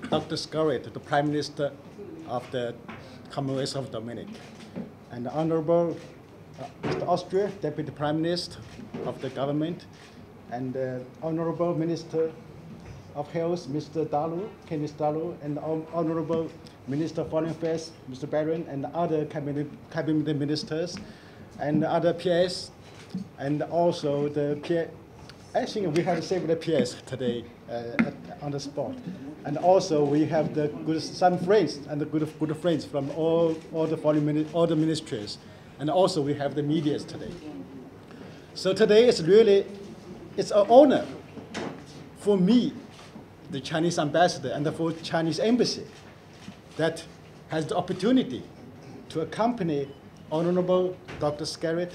Dr. Scarlett, the Prime Minister of the Commonwealth of Dominica, and Honorable Mr. Austria, Deputy Prime Minister of the government, and Honorable Minister of Health, Mr. Dalu, Kenneth Dalu, and Honorable Minister of Foreign Affairs, Mr. Barron, and other cabinet ministers, and other PAs, and also the PA. I think we have several PAs today on the spot, and also we have some friends and the good friends from all the ministries, and also we have the media today. So today it's an honor for me, the Chinese ambassador, and for Chinese embassy, that has the opportunity to accompany Honorable Dr. Scarlett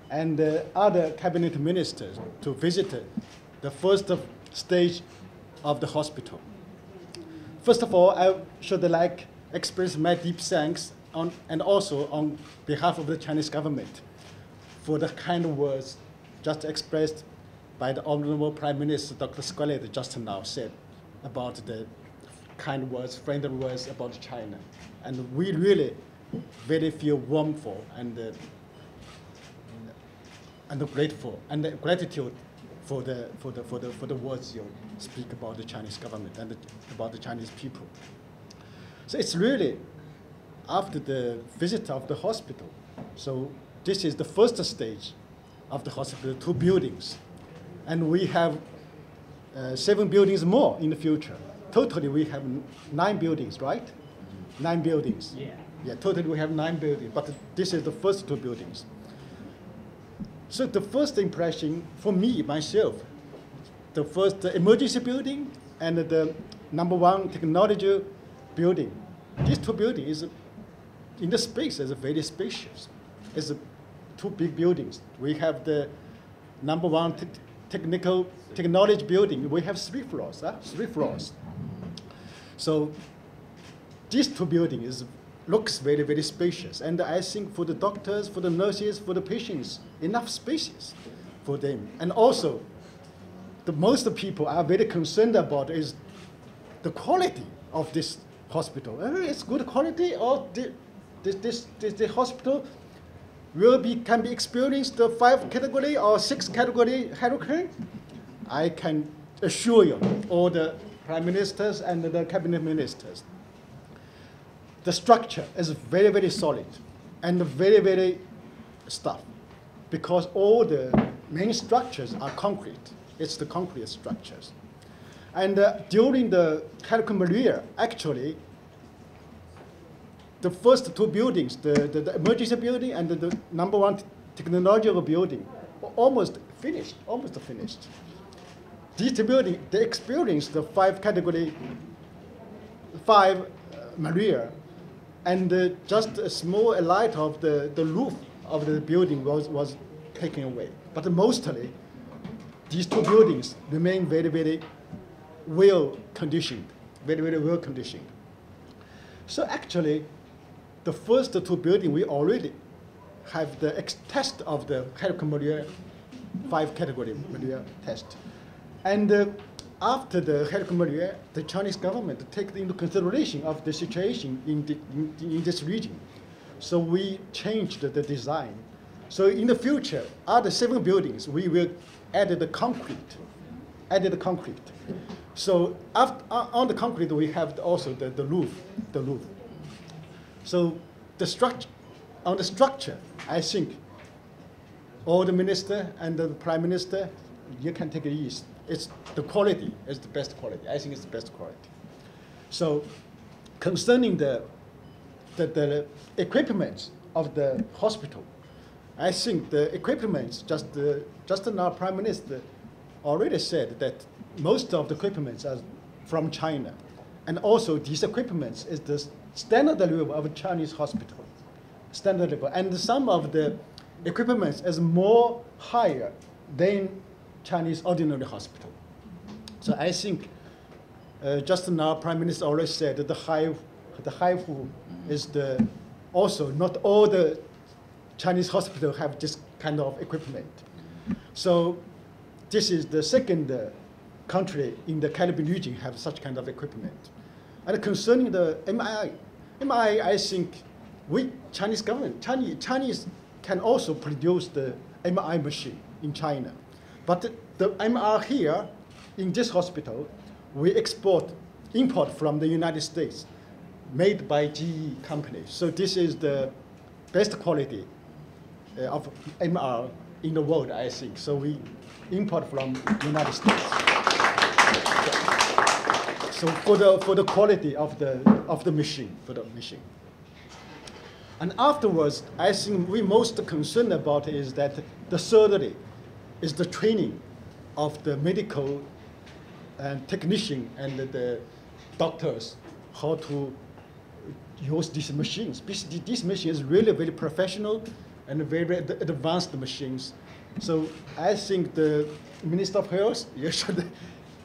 and other cabinet ministers to visit the first stage of the hospital. First of all, I should like express my deep thanks and also on behalf of the Chinese government for the kind words just expressed by the Honorable Prime Minister Dr. Scarlett just now said about the kind words, friendly words about China. And we really very feel warm for and grateful and gratitude for the words you speak about the Chinese government and about the Chinese people. So it's really after the visit of the hospital. So this is the first stage of the hospital, 2 buildings, and we have 7 buildings more in the future. Totally we have 9 buildings, right? 9 buildings. Yeah. Totally we have 9 buildings, but this is the first 2 buildings. So the first impression for me, myself, the first emergency building and the #1 technology building. These 2 buildings in the space is very spacious. It's 2 big buildings. We have the #1 technology building. We have 3 floors, 3 floors. So these 2 buildings looks very, very spacious. And I think for the doctors, for the nurses, for the patients, enough spaces for them. And also, the most people are very concerned about is the quality of this hospital. It's good quality, or the hospital can be experienced the 5 category or 6 category hurricane. I can assure you, all the prime ministers and the cabinet ministers, the structure is very, very solid and very, very tough, because all the main structures are concrete. It's the concrete structures. And during the Hurricane Maria, actually, the first 2 buildings, the emergency building and the #1 technological building, almost finished. These 2 buildings, they experienced the 5 category, 5 Maria, and just a small light of the roof of the building was taken away. But mostly, these 2 buildings remain very, very well conditioned, very, very well conditioned. So actually, the first 2 buildings, we already have the test of the Hurricane Maria 5 category Maria test. And after the Hurricane Maria, the Chinese government takes into consideration of the situation in this region. So we changed the design. So in the future, other 7 buildings, we will add the concrete. So on the concrete, we have also the roof. So on the structure, I think all the minister and the prime minister, you can take it easy. It's the quality is the best quality. I think it's the best quality. So concerning the equipment of the hospital, I think the equipment, just now Prime Minister already said that most of the equipment are from China. And also these equipment is the standard level of a Chinese hospital. Standard level. And some of the equipment is more higher than Chinese ordinary hospital. So I think just now Prime Minister already said that the Haifu is also not all the Chinese hospitals have this kind of equipment. So this is the second country in the Caribbean region have such kind of equipment. And concerning the MRI, I think we, Chinese government, Chinese can also produce the MRI machine in China. But the MRI here, in this hospital, we import from the United States, made by GE company. So this is the best quality of MR in the world, I think. So we import from the United States. So for the quality of the machine, And afterwards, I think we most concerned about is that the thirdly is the training of the medical and technician and the doctors how to use these machines. This machine is really very professional and very advanced machines. So I think the Minister of Health, you should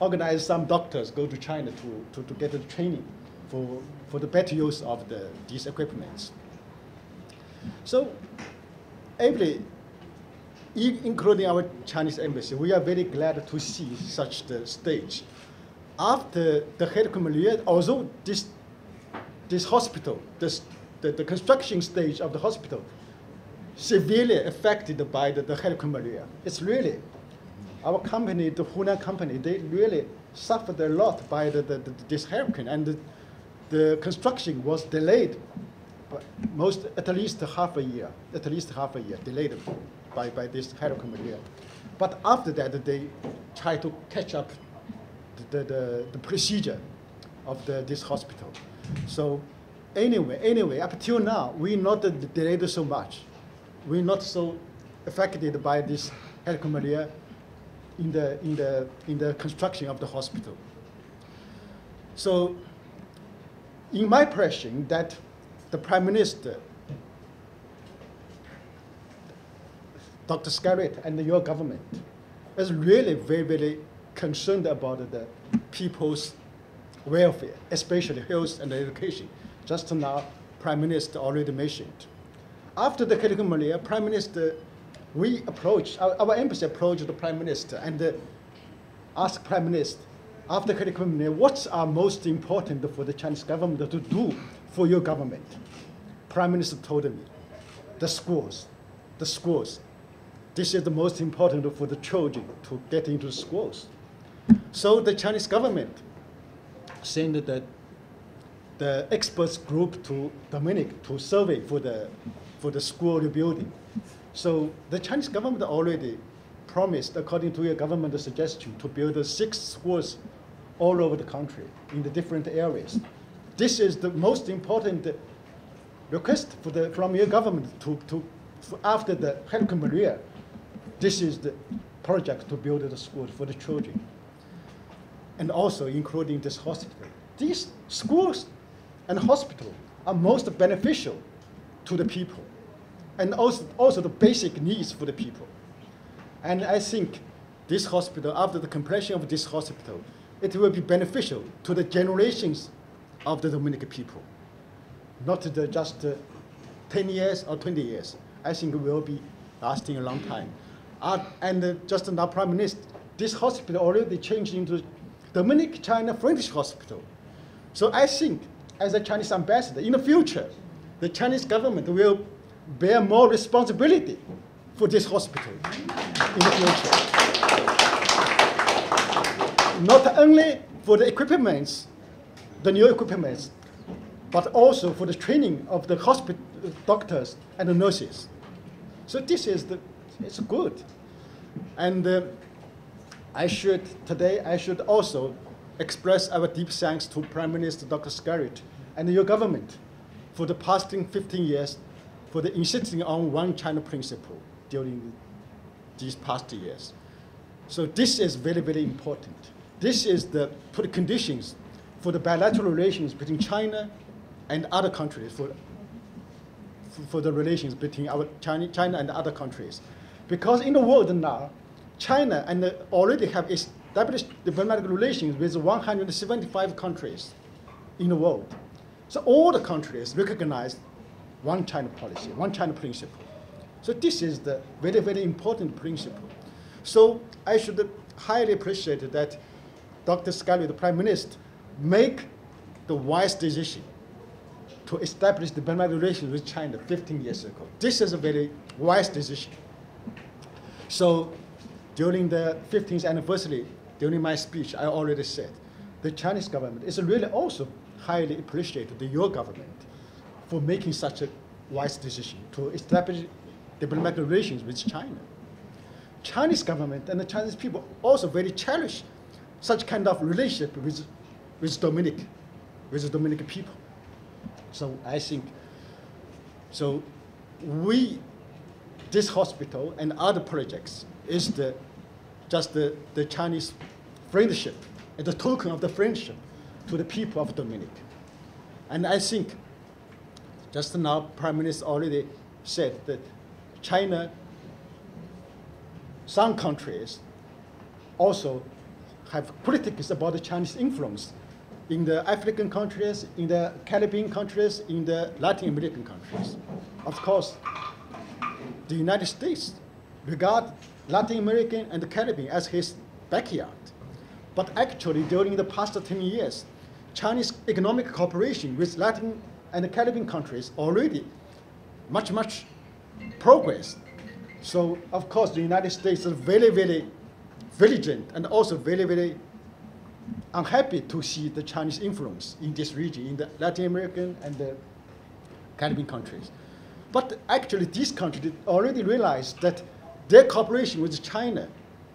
organize some doctors go to China to get the training for the better use of these equipments. So, including our Chinese embassy, we are very glad to see such the stage. After the helicopter, although this hospital, the construction stage of the hospital, severely affected by the helicopter, it's really, our company, the Hunan company, they really suffered a lot by this hurricane, and the construction was delayed, at least half a year, delayed by this hurricane. But after that, they try to catch up the procedure of this hospital. So anyway, up till now, we're not delayed so much. We're not so affected by this hurricane in the construction of the hospital. So, in my impression, that the Prime Minister, Dr. Scarlett, and your government is really very, very concerned about the people's welfare, especially health and education. Just now, Prime Minister already mentioned. After the hurricane, Prime Minister, we approached, our embassy approached the Prime Minister and asked Prime Minister, after hurricane, what's most important for the Chinese government to do for your government? Prime Minister told me, the schools. This is the most important for the children to get into schools. So the Chinese government sent the experts group to Dominica to survey for the school rebuilding. So the Chinese government already promised, according to your government suggestion, to build 6 schools all over the country in the different areas. This is the most important request from your government after the Hurricane Maria. This is the project to build the schools for the children, and also including this hospital. These schools and hospitals are most beneficial to the people, and also the basic needs for the people. And I think this hospital, after the completion of this hospital, it will be beneficial to the generations of the Dominican people, not just 10 years or 20 years. I think it will be lasting a long time. And just now, Prime Minister, this hospital already changed into Dominica-China French hospital. So I think, as a Chinese ambassador, in the future, the Chinese government will bear more responsibility for this hospital in the future. Not only for the equipments, the new equipments, but also for the training of the hospital doctors and the nurses. So this is it's good. And today I should also express our deep thanks to Prime Minister Dr. Scarlett and your government for the past 15 years, for the insisting on one China principle during these past years. So this is very, very important. This is for the conditions for the bilateral relations between China and other countries, for the relations between China and other countries. Because in the world now, China already have established diplomatic relations with 175 countries in the world. So all the countries recognize one China policy, one China principle. So this is the very, very important principle. So I should highly appreciate that Dr. Scarlett, the Prime Minister, make the wise decision to establish diplomatic relations with China 15 years ago. This is a very wise decision. So during the 15th anniversary, during my speech, I already said the Chinese government is really also highly appreciated your government for making such a wise decision to establish diplomatic relations with China. Chinese government and the Chinese people also very cherish such kind of relationship with the Dominican people. So I think, so this hospital and other projects is just the Chinese friendship, and the token of the friendship to the people of Dominica. And I think, just now, Prime Minister already said that China, some countries also have critics about the Chinese influence in the African countries, in the Caribbean countries, in the Latin American countries. Of course, the United States regard Latin American and the Caribbean as his backyard. But actually, during the past 10 years, Chinese economic cooperation with Latin and the Caribbean countries already much progress. So, of course, the United States is very, very vigilant and also very, very unhappy to see the Chinese influence in this region, in the Latin American and the Caribbean countries. But actually, these countries already realized that their cooperation with China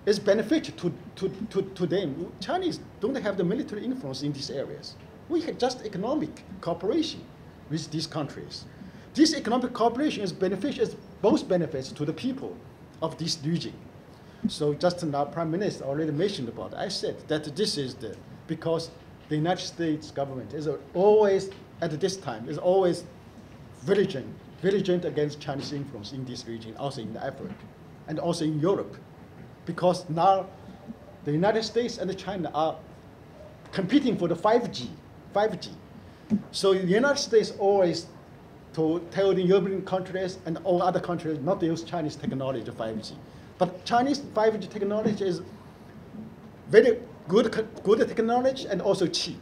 is beneficial to them. Chinese don't have the military influence in these areas. We have just economic cooperation with these countries. This economic cooperation is beneficial, is both benefits to the people of this region. So just now, Prime Minister already mentioned about it. I said that this is because the United States government is always, at this time, is always vigilant against Chinese influence in this region, also in Africa, and also in Europe. Because now the United States and China are competing for the 5G. So the United States always to tell the European countries and all other countries not to use Chinese technology, 5G. But Chinese 5G technology is very good technology and also cheap.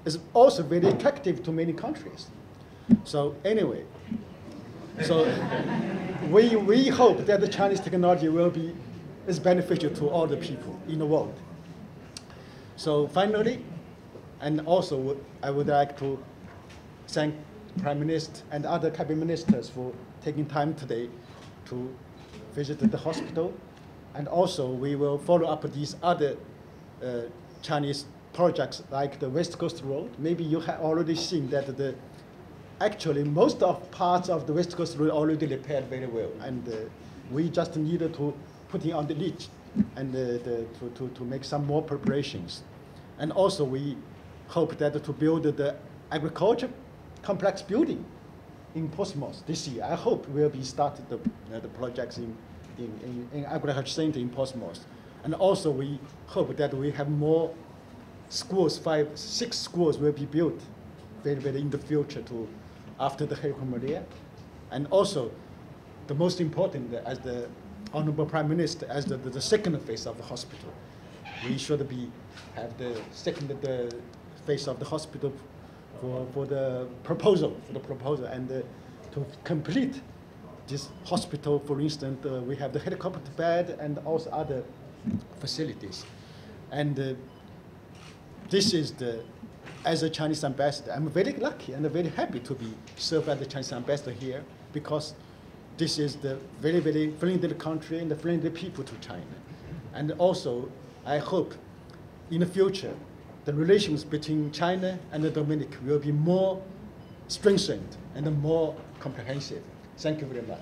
It's also very attractive to many countries. So anyway, so we hope that the Chinese technology is beneficial to all the people in the world. So finally, and also I would like to thank Prime Minister and other cabinet ministers for taking time today to visit the hospital. And also we will follow up these other Chinese projects like the West Coast Road. Maybe you have already seen that actually most of parts of the West Coast Road already repaired very well. And we just needed to put it on the list and to make some more preparations. And also we hope that to build the agriculture complex building in Portsmouth this year. I hope we'll be started the projects in agriculture center in Portsmouth. And also we hope that we have more schools, 5, 6 schools will be built very in the future after the Hurricane Maria. And also the most important, as the Honorable Prime Minister, as the second phase of the hospital, we should have the second phase of the hospital for the proposal, and to complete this hospital, for instance, we have the helicopter bed and also other facilities. And this is as a Chinese ambassador, I'm very lucky and very happy to be served as the Chinese ambassador here, because this is the very friendly country and the friendly people to China. And also, I hope in the future, the relations between China and the Dominic will be more strengthened and more comprehensive. Thank you very much.